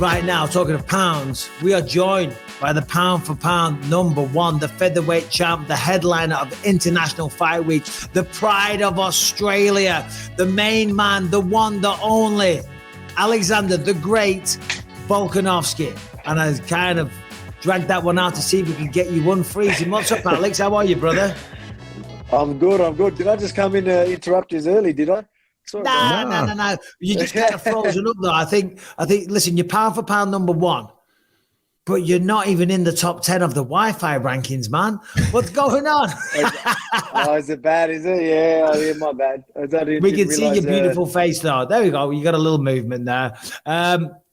right now, talking of pounds, we are joined by the pound for pound number one, the featherweight champ, the headliner of International Fight Week, the pride of Australia, the main man, the one, the only, Alexander the Great Volkanovski. And I kind of dragged that one out to see if we can get you one freezing. What's up, Alex? How are you, brother? I'm good. Did I just come in interrupt you early, did I? Sorry, no. You just kind of frozen up though. I think. Listen, you're pound for pound number one, but you're not even in the top 10 of the Wi-Fi rankings, man. What's going on? Is it bad? Is it? Yeah, my bad. We can see your beautiful face though. There we go. You got a little movement there.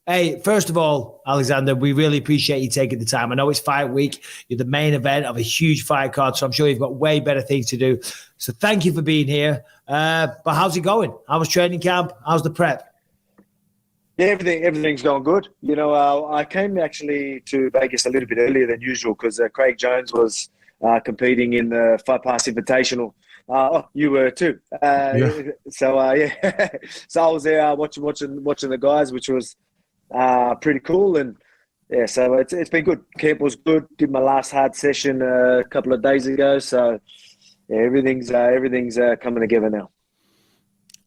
Hey, first of all, Alexander, we really appreciate you taking the time. I know it's fight week. You're the main event of a huge fight card, so I'm sure you've got way better things to do. So thank you for being here. But how's it going? How was training camp? How's the prep? Yeah, everything's going good. You know, I came actually to Vegas a little bit earlier than usual because Craig Jones was competing in the Fight Pass Invitational. You were too. So so I was there watching the guys, which was pretty cool. And yeah, so it's been good. Camp was good. Did my last hard session a couple of days ago. So yeah, everything's coming together now.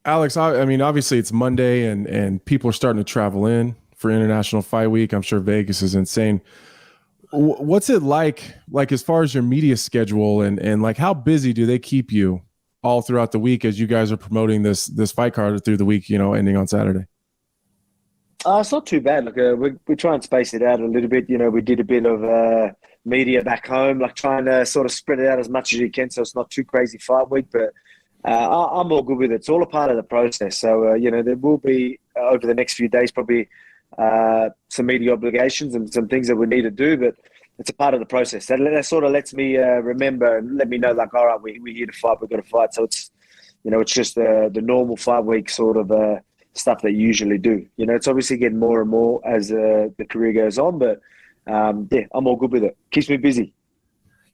Alex, I mean, obviously it's Monday and people are starting to travel in for International Fight Week. I'm sure Vegas is insane. What's it like as far as your media schedule and like how busy do they keep you all throughout the week as you guys are promoting this fight card through the week, ending on Saturday? It's not too bad. Look, we try and space it out a little bit. We did a bit of media back home, like trying to sort of spread it out as much as you can so it's not too crazy fight week. But I'm all good with it. It's all a part of the process. So, there will be over the next few days probably some media obligations and some things that we need to do, but it's a part of the process. That sort of lets me remember and let me know, like, all right, we're here to fight, we've got to fight. So it's, it's just the normal fight week sort of stuff that you usually do. It's obviously getting more and more as the career goes on, but I'm all good with it. Keeps me busy.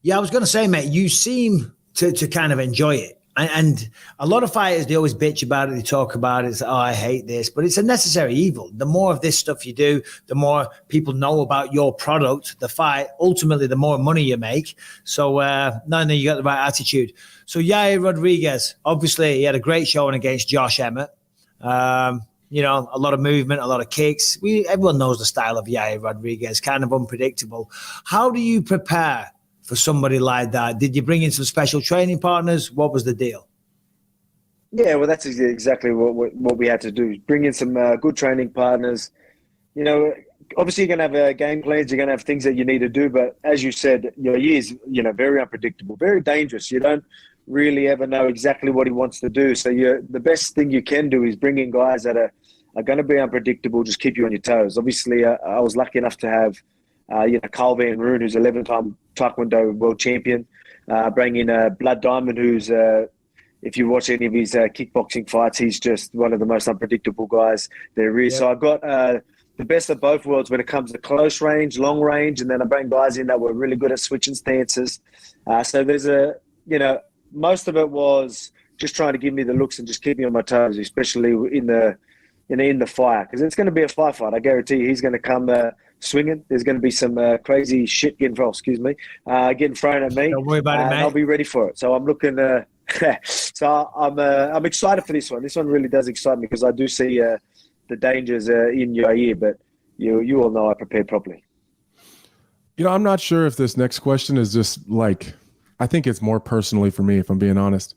Yeah, I was going to say, mate, you seem to kind of enjoy it. And a lot of fighters, they always bitch about it. They talk about it. It's, I hate this. But it's a necessary evil. The more of this stuff you do, the more people know about your product, the fight, ultimately, the more money you make. So, you got the right attitude. So, Yair Rodriguez, obviously, he had a great showing against Josh Emmett. A lot of movement, a lot of kicks. Everyone knows the style of Yair Rodriguez, kind of unpredictable. How do you prepare for somebody like that? Did you bring in some special training partners? What was the deal? Yeah, well, that's exactly what we had to do. Bring in some good training partners. Obviously you're going to have game plans. You're going to have things that you need to do. But as you said, he is, very unpredictable, very dangerous. You don't really ever know exactly what he wants to do. So the best thing you can do is bring in guys that are going to be unpredictable, just keep you on your toes. Obviously, I was lucky enough to have Carl Van Roon, who's 11-time Taekwondo world champion, bring in Blood Diamond, who's, if you watch any of his kickboxing fights, he's just one of the most unpredictable guys there is. Yep. So I've got the best of both worlds when it comes to close range, long range, and then I bring guys in that were really good at switching stances. So there's most of it was just trying to give me the looks and just keep me on my toes, especially in the fire, because it's going to be a fight. I guarantee you he's going to come swinging. There's going to be some crazy shit getting thrown at me. Don't worry about it, mate. I'll be ready for it. So I'm looking. So I'm excited for this one. This one really does excite me because I do see the dangers in Yair, but you all know I prepared properly. I'm not sure if this next question is just like, I think it's more personally for me, if I'm being honest.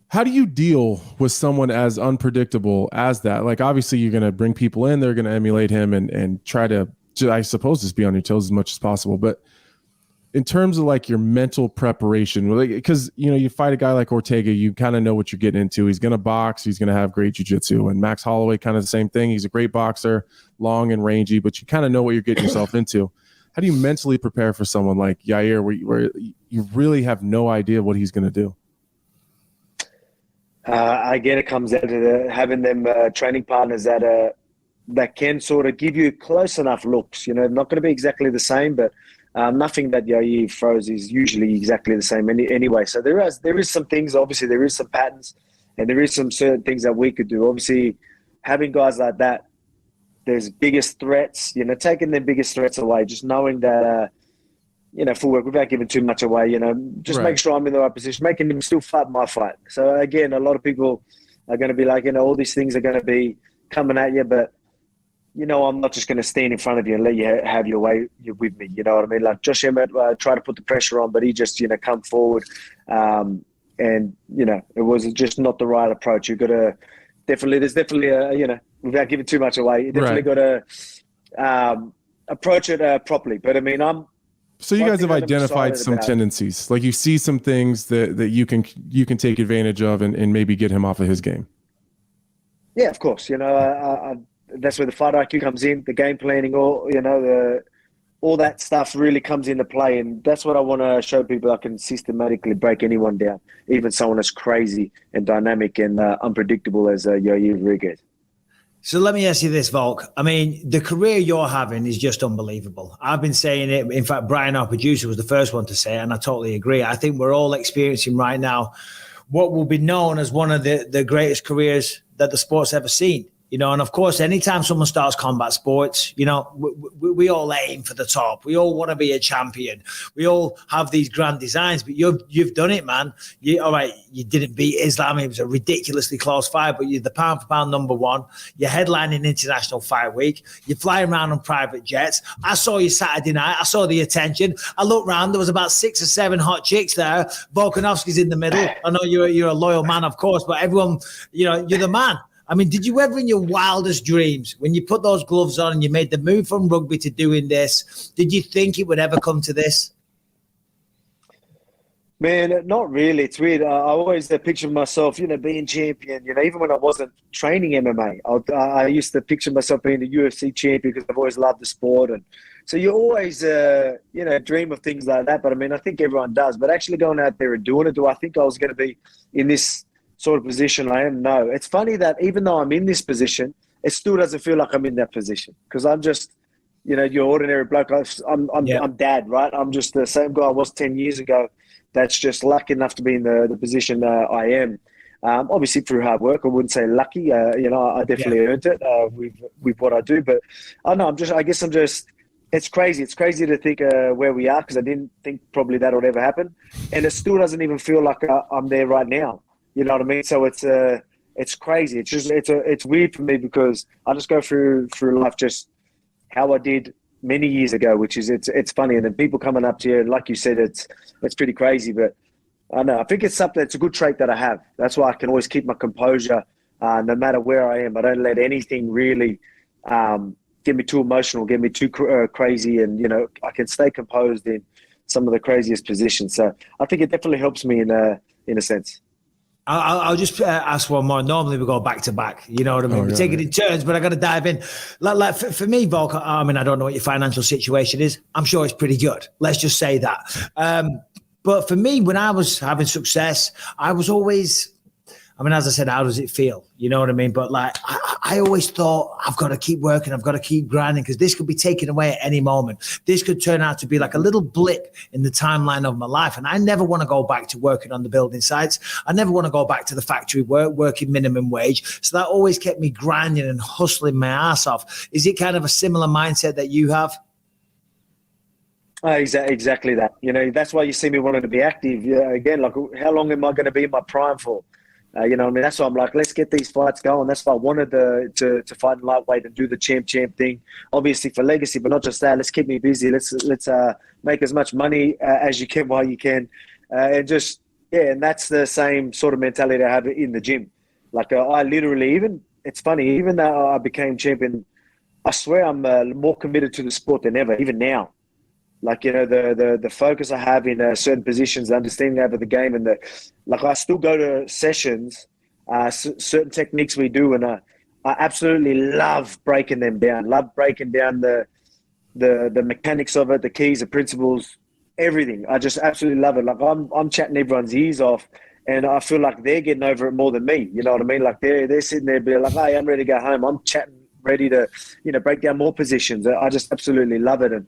How do you deal with someone as unpredictable as that? Like, obviously, you're going to bring people in, they're going to emulate him and try to, I suppose, just be on your toes as much as possible. But in terms of like your mental preparation, because, you fight a guy like Ortega, you kind of know what you're getting into. He's going to box, he's going to have great jiu-jitsu. And Max Holloway, kind of the same thing. He's a great boxer, long and rangy, but you kind of know what you're getting yourself into. How do you mentally prepare for someone like Yair where you really have no idea what he's going to do? Again, it comes down to having them training partners that can sort of give you close enough looks. Not going to be exactly the same, but nothing that Yair throws is usually exactly the same anyway. So there is some things, obviously there is some patterns and there is some certain things that we could do. Obviously, having guys like that, there's biggest threats, taking their biggest threats away, just knowing that, full without giving too much away, just make sure I'm in the right position, making him still fight my fight. So again, a lot of people are going to be like, all these things are going to be coming at you, but I'm not just going to stand in front of you and let you have your way with me. You know what I mean? Like Josh Emmett tried to put the pressure on, but he just, come forward. And, it was just not the right approach. You've got to there's definitely without giving too much away, you definitely got to approach it properly. But I mean, so you guys have identified some tendencies, like you see some things that you can take advantage of and maybe get him off of his game. Yeah, of course. That's where the fight IQ comes in, the game planning, all that stuff really comes into play. And that's what I want to show people. I can systematically break anyone down, even someone as crazy and dynamic and unpredictable as Yair Rodriguez. So let me ask you this, Volk. I mean, the career you're having is just unbelievable. I've been saying it. In fact, Brian, our producer, was the first one to say it, and I totally agree. I think we're all experiencing right now what will be known as one of the greatest careers that the sport's ever seen. And of course, anytime someone starts combat sports, we all aim for the top. We all want to be a champion. We all have these grand designs, but you've done it, man. All right, you didn't beat Islam. It was a ridiculously close fight, but you're the pound for pound number one. You're headlining International Fight Week. You're flying around on private jets. I saw you Saturday night. I saw the attention. I looked around. There was about 6 or 7 hot chicks there. Volkanovski's in the middle. I know you're a loyal man, of course, but everyone, you're the man. I mean, did you ever in your wildest dreams, when you put those gloves on and you made the move from rugby to doing this, did you think it would ever come to this? Man, not really. It's weird. I always picture myself, being champion. Even when I wasn't training MMA, I used to picture myself being the UFC champion because I've always loved the sport. And so you always, dream of things like that. But I mean, I think everyone does. But actually going out there and doing it, do I think I was going to be in this sort of position I am? No. It's funny that even though I'm in this position, it still doesn't feel like I'm in that position because I'm just, your ordinary bloke. I'm dad, right? I'm just the same guy I was 10 years ago. That's just lucky enough to be in the position I am. Obviously through hard work. I wouldn't say lucky. I definitely earned it with what I do. But I know it's crazy. It's crazy to think where we are because I didn't think probably that would ever happen. And it still doesn't even feel like I'm there right now. You know what I mean? So it's crazy. It's weird for me because I just go through life just how I did many years ago, which is it's funny. And then people coming up to you, and like you said, it's pretty crazy. But I know I think it's something. It's a good trait that I have. That's why I can always keep my composure no matter where I am. I don't let anything really get me too emotional, get me too crazy, and I can stay composed in some of the craziest positions. So I think it definitely helps me in a sense. I'll just ask one more. Normally we go back to back. You know what I mean? We take it in turns, but I got to dive in. Like for me, Volk, I mean, I don't know what your financial situation is. I'm sure it's pretty good. Let's just say that. But for me, when I was having success, I was always, I mean, as I said, how does it feel? You know what I mean? But like, I always thought I've got to keep working. I've got to keep grinding because this could be taken away at any moment. This could turn out to be like a little blip in the timeline of my life. And I never want to go back to working on the building sites. I never want to go back to the factory working minimum wage. So that always kept me grinding and hustling my ass off. Is it kind of a similar mindset that you have? Exactly that. That's why you see me wanting to be active. Again, like how long am I going to be in my prime for? That's why I'm like, let's get these fights going. That's why I wanted to fight in lightweight and do the champ thing, obviously for legacy, but not just that. Let's keep me busy. Let's make as much money as you can while you can, and that's the same sort of mentality I have in the gym. Like I literally, it's funny, even though I became champion, I swear I'm more committed to the sport than ever, even now. Like, the focus I have in certain positions, the understanding of the game, and I still go to sessions, certain techniques we do, and I absolutely love breaking them down. Love breaking down the mechanics of it, the keys, the principles, everything. I just absolutely love it. Like I'm chatting everyone's ears off, and I feel like they're getting over it more than me. You know what I mean? Like they're sitting there being like, "Hey, I'm ready to go home." I'm chatting, ready to break down more positions. I just absolutely love it, and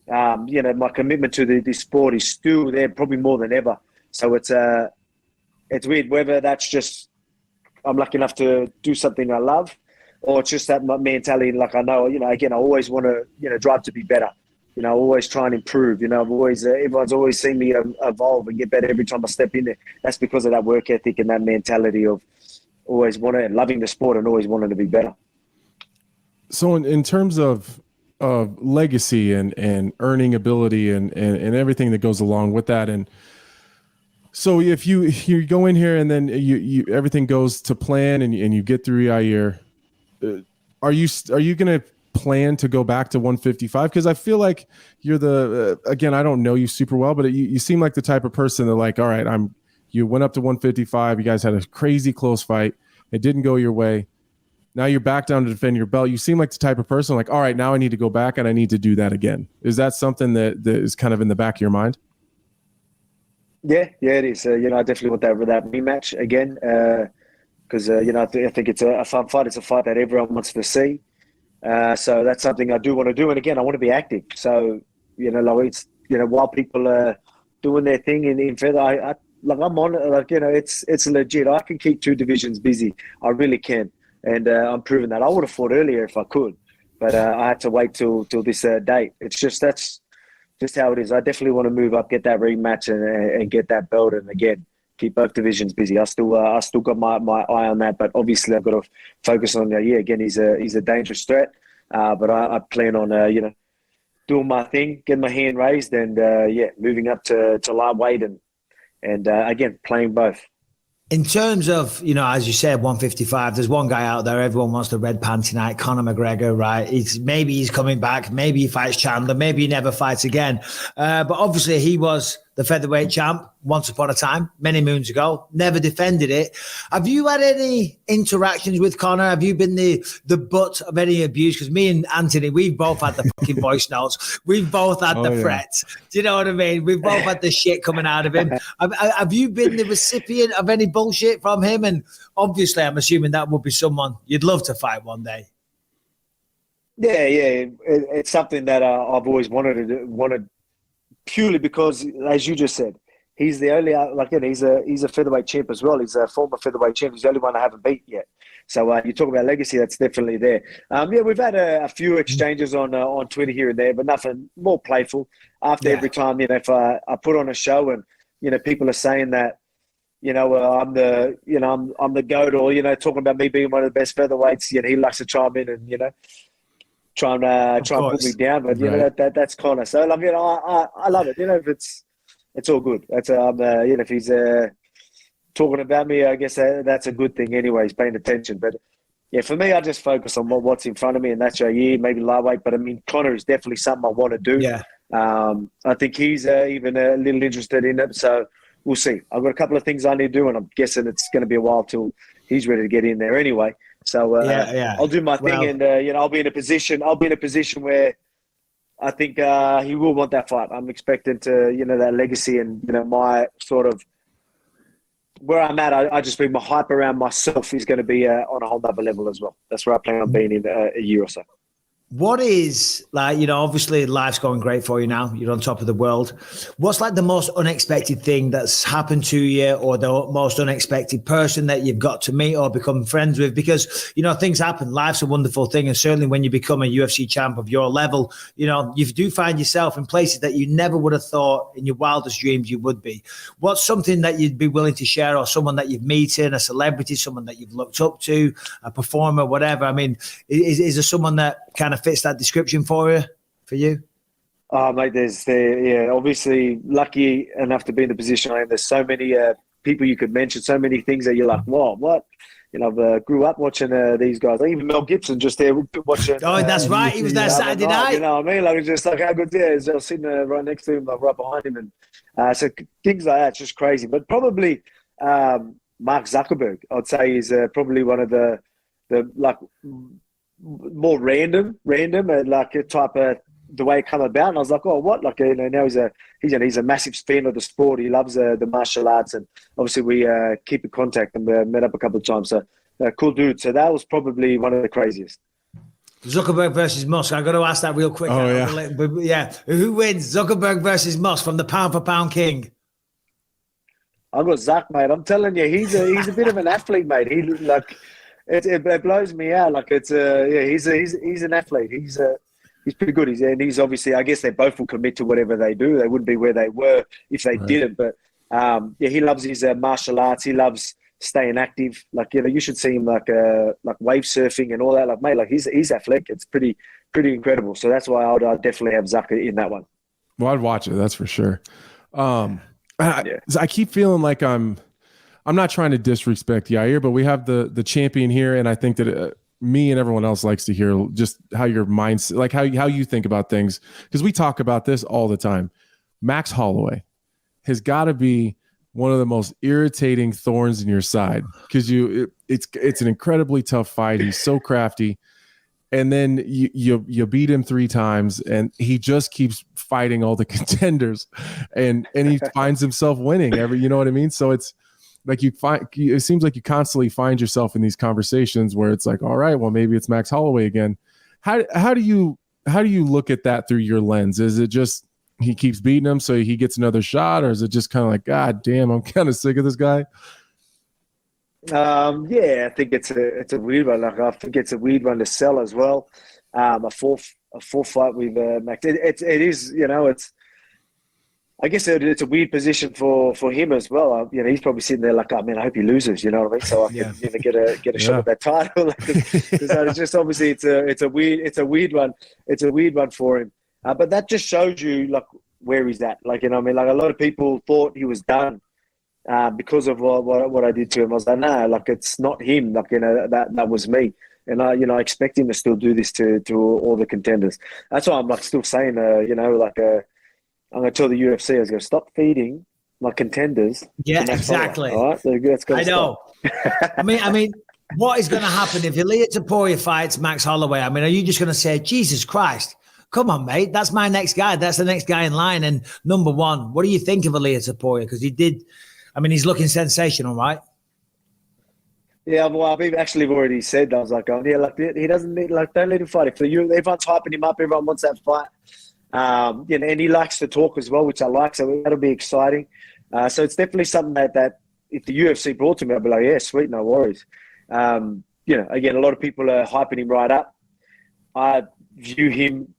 my commitment to this sport is still there, probably more than ever. So it's weird whether that's just I'm lucky enough to do something I love, or it's just that mentality. Like I know, again, I always want to, drive to be better. Always try and improve. I've always everyone's always seen me evolve and get better every time I step in there. That's because of that work ethic and that mentality of always loving the sport and always wanting to be better. So in terms of legacy and earning ability and everything that goes along with that, and so if you go in here and then you everything goes to plan and you get through Yair, are you going to plan to go back to 155? Because I feel like you're again, I don't know you super well, but you seem like the type of person that like, all right, you went up to 155. You guys had a crazy close fight. It didn't go your way. Now you're back down to defend your belt. You seem like the type of person like, all right, now I need to go back and I need to do that again. Is that something that is kind of in the back of your mind? Yeah, it is. I definitely want that rematch again because, I think it's a fun fight. It's a fight that everyone wants to see. So that's something I do want to do. And again, I want to be active. So, it's, while people are doing their thing in feather, I'm on it. It's legit. I can keep two divisions busy. I really can. And I'm proving that. I would have fought earlier if I could, but I had to wait till this date. That's just how it is. I definitely want to move up, get that rematch, and get that belt, and again keep both divisions busy. I still got my eye on that, but obviously I've got to focus on again. He's a dangerous threat, but I plan on doing my thing, getting my hand raised, and moving up to lightweight and again playing both. In terms of, as you said, 155, there's one guy out there, everyone wants the red pants tonight, Conor McGregor, right? Maybe he's coming back, maybe he fights Chandler, maybe he never fights again. But obviously he was the featherweight champ once upon a time, many moons ago, never defended it. Have you had any interactions with Conor? Have you been the butt of any abuse? Because me and Anthony, we've both had the fucking voice notes. We've both had the threats. Do you know what I mean? We've both had the shit coming out of him. Have you been the recipient of any bullshit from him? And obviously, I'm assuming that would be someone you'd love to fight one day. Yeah. It's something that I've always wanted purely because, as you just said, he's the only he's a featherweight champ as well. He's a former featherweight champ. He's the only one I haven't beat yet. So you talk about legacy, that's definitely there. We've had a few exchanges on Twitter here and there, but nothing more playful. After every time, if I put on a show and people are saying that I'm the GOAT, or talking about me being one of the best featherweights, he likes to chime in and try and put me down, but that's Conor. So I love it. If it's all good. That's if he's talking about me, I guess that's a good thing. Anyway, he's paying attention. But for me, I just focus on what's in front of me, and that's Yair, maybe lightweight. But Conor is definitely something I want to do. Yeah. I think he's even a little interested in it. So we'll see. I've got a couple of things I need to do, and I'm guessing it's going to be a while till he's ready to get in there anyway. So I'll do my thing, and I'll be in a position. Where I think he will want that fight. I'm expecting to, that legacy and my sort of where I'm at. I just think my hype around myself is going to be on a whole nother level as well. That's where I plan on being in a year or so. What is obviously life's going great for you now. You're on top of the world. What's the most unexpected thing that's happened to you, or the most unexpected person that you've got to meet or become friends with? Because, things happen. Life's a wonderful thing. And certainly when you become a UFC champ of your level, you do find yourself in places that you never would have thought in your wildest dreams you would be. What's something that you'd be willing to share, or someone that you've met, a celebrity, someone that you've looked up to, a performer, whatever? Is there someone that kind of fits that description for you? Oh, mate, obviously lucky enough to be in the position I am. There's so many people you could mention, so many things that you're like, whoa, what? I've grew up watching these guys. Even Mel Gibson just there watching. Oh, that's right. He was there Saturday night. You know what I mean? Just how good I was sitting right next to him, right behind him. And so things like that, just crazy. But probably Mark Zuckerberg, I'd say, is probably one of the more random type of the way it come about. And I was like, oh, what? Now he's a massive fan of the sport. He loves the martial arts, and obviously we keep in contact and met up a couple of times. So cool dude. So that was probably one of the craziest. Zuckerberg versus Musk. I got to ask that real quick. Oh, yeah. Who wins, Zuckerberg versus Musk, from the pound for pound king? I got Zuck, mate. I'm telling you, he's a bit of an athlete, mate. it blows me out. Like it's he's an athlete. He's pretty good. He's obviously, I guess they both will commit to whatever they do. They wouldn't be where they were if they didn't. But he loves his martial arts. He loves staying active. Like, you should see him like wave surfing and all that. Like, mate, like he's athletic. It's pretty incredible. So that's why I'd definitely have Zucker in that one. Well, I'd watch it. That's for sure. I keep feeling like I'm not trying to disrespect Yair, but we have the champion here, and I think that me and everyone else likes to hear just how your mindset, like how you think about things, because we talk about this all the time. Max Holloway has got to be one of the most irritating thorns in your side, because it's an incredibly tough fight. He's so crafty, and then you beat him 3 times, and he just keeps fighting all the contenders, and he finds himself winning every. You know what I mean? So it's like it seems like you constantly find yourself in these conversations where it's like, all right, well, maybe it's Max Holloway again. How do you look at that through your lens? Is it just he keeps beating him so he gets another shot, or is it just kind of like, God damn, I'm kind of sick of this guy? I think it's a weird one. Like, I think it's a weird one to sell as well. A fourth fight with Max. It is, it's. I guess it's a weird position for him as well. He's probably sitting there like, oh man, I hope he loses. You know what I mean? So I can get a shot at that title. It's just obviously it's a weird one. It's a weird one for him. But that just shows you like where he's at. Like, like a lot of people thought he was done because of what I did to him. I was like, no, like it's not him. Like, that was me. And I expect him to still do this to all the contenders. That's why I'm like still saying, I'm going to tell the UFC, I was going to stop feeding my contenders. Yeah, exactly. All right, I know. I mean, what is going to happen if Ilia Topuria fights Max Holloway? I mean, are you just going to say, Jesus Christ, come on, mate, that's my next guy. That's the next guy in line. And number one, what do you think of Ilia Topuria? Because he's looking sensational, right? Yeah, well, I've actually already said that. I was like, he doesn't need, like, don't let him fight. If everyone's hyping him up, everyone wants that fight. And he likes to talk as well, which I like, so that'll be exciting. So it's definitely something that if the UFC brought to me, I'd be like, yeah, sweet, no worries. Again, a lot of people are hyping him right up. I view him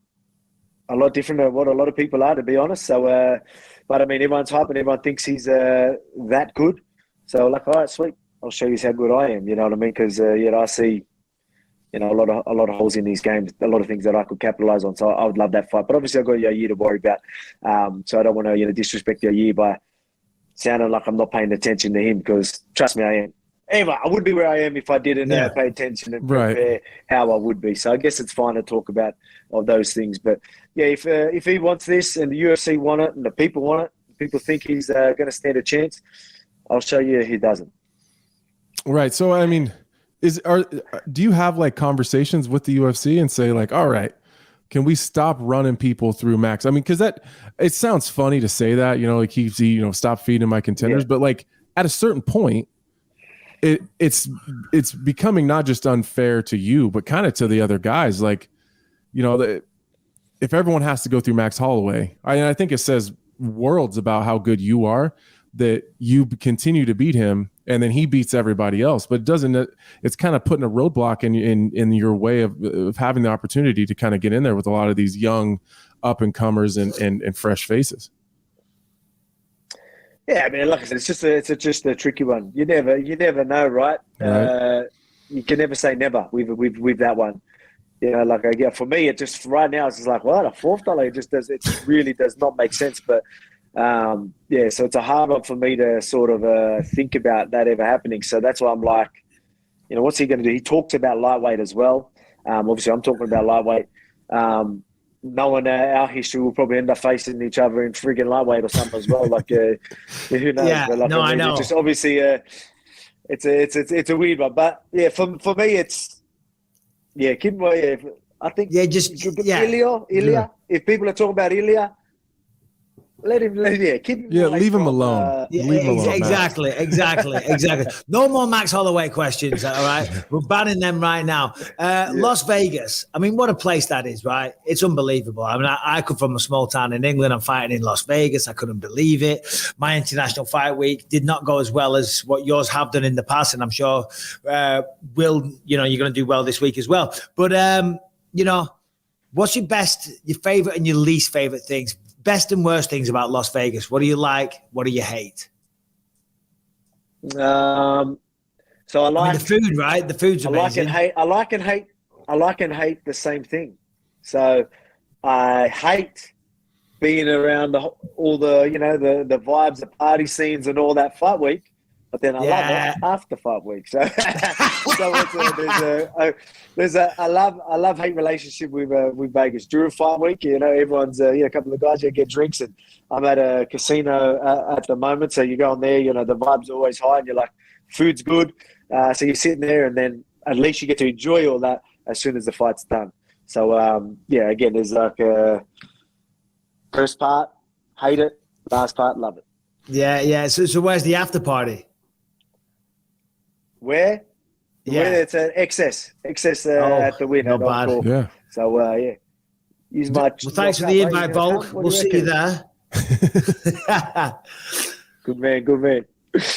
a lot different than what a lot of people are, to be honest. So, but I mean, everyone's hyping, everyone thinks he's that good. So, like, all right, sweet, I'll show you how good I am. You know what I mean? Because I see. A lot of holes in these games, a lot of things that I could capitalize on. So I would love that fight. But obviously I've got Yair to worry about. So I don't want to disrespect Yair by sounding like I'm not paying attention to him, because trust me, I am. Anyway, I wouldn't be where I am if I didn't pay attention and prepare how I would be. So I guess it's fine to talk about all those things. But yeah, if he wants this and the UFC want it and the people want it, people think he's going to stand a chance, I'll show you he doesn't. Right. So, I mean, do you have like conversations with the UFC and say like, all right, can we stop running people through Max? I mean, because it sounds funny to say that, like he's stop feeding my contenders, but like at a certain point, it's becoming not just unfair to you, but kind of to the other guys. Like, if everyone has to go through Max Holloway, I think it says worlds about how good you are that you continue to beat him, and then he beats everybody else. But it's kind of putting a roadblock in your way of having the opportunity to kind of get in there with a lot of these young up and comers and fresh faces. Yeah, I mean, like I said, it's just a tricky one. You never know, right? You can never say never with that one. Like again, for me, it just right now it's just like, what, a $4? It really does not make sense. But so it's a hard one for me to sort of think about that ever happening. So that's why I'm like, what's he going to do? He talks about lightweight as well. Obviously, I'm talking about lightweight. Knowing our history, we'll probably end up facing each other in friggin' lightweight or something as well. Like, who knows? Yeah, but like, I know. It's just obviously, it's a weird one. But yeah, for me, it's I think Ilya. Ilya. If people are talking about Ilya, Let him, keep him away leave him from, alone. Yeah, Leave him alone. exactly. No more Max Holloway questions, all right? We're banning them right now. Las Vegas, I mean, what a place that is, right? It's unbelievable. I mean, I come from a small town in England. I'm fighting in Las Vegas. I couldn't believe it. My international fight week did not go as well as what yours have done in the past, and I'm sure you're going to do well this week as well. But, what's your best, your favorite and your least favorite things? Best and worst things about Las Vegas. What do you like? What do you hate? So I like the food, right? The food's amazing. I like and hate the same thing. So I hate being around all the vibes, the party scenes, and all that fight week. But then I love it after fight week. So, there's a love-hate relationship with Vegas during fight week. Everyone's a couple of guys get drinks, and I'm at a casino at the moment. So you go on there, the vibes are always high, and you're like, food's good. So you're sitting there, and then at least you get to enjoy all that as soon as the fight's done. So again, there's like a first part, hate it. Last part, love it. Yeah. So where's the after party? Where it's an excess at the win. Not bad. Yeah. So use my. Well, thanks for the invite, Volk. We'll see you there. Good man.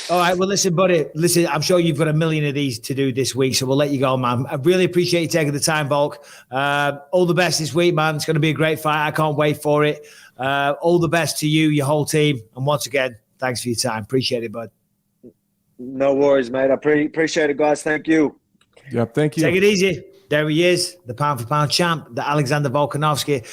All right. Well, listen, buddy. Listen, I'm sure you've got a million of these to do this week, so we'll let you go, man. I really appreciate you taking the time, Volk. All the best this week, man. It's going to be a great fight. I can't wait for it. All the best to you, your whole team, and once again, thanks for your time. Appreciate it, bud. No worries, mate. I appreciate it, guys. Thank you. Yep, thank you. Take it easy. There he is, the pound-for-pound champ, the Alexander Volkanovski.